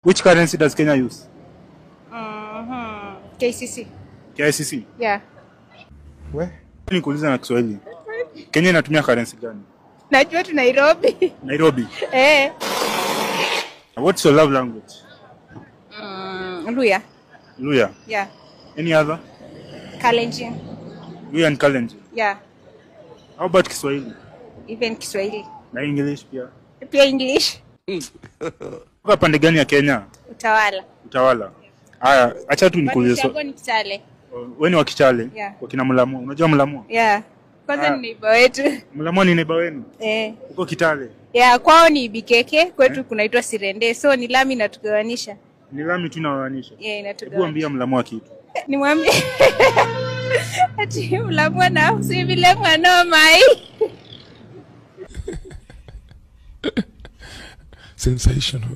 Which currency does Kenya use? KCC. KICC? Yeah. We? Nikuuliza na Kiswahili. Kenya inatumia currency gani? Najua tu Nairobi. Nairobi. Eh. What's your love language? Luya. Luya. Yeah. Any other? Kalenjin. Luya and Kalenjin. Yeah. How about Kiswahili? Even Kiswahili. Na English pia. Pia English. Kwa pande gani ya Kenya? Utawala. Utawala. Haya, acha tu nikuulize. Wangu ni Kitale. Wewe ni wa Kitale? Yeah. Wakina Mlamwa. Unajua Mlamwa? Yeah. Kwanza ni neighbor wetu. Mlamwa ni neighbor wenu? Uko Kitale? Yeah, kwao ni Bikeke, kwetu kunaitwa Sirende. So ni lami inatugawanisha. Ni lami tu inawanisha. Yeah, inatugawanisha. Hebu ambia Mlamwa kitu. Nimwambie. Ati Mlamwa na si vile mwana mai. Sensational.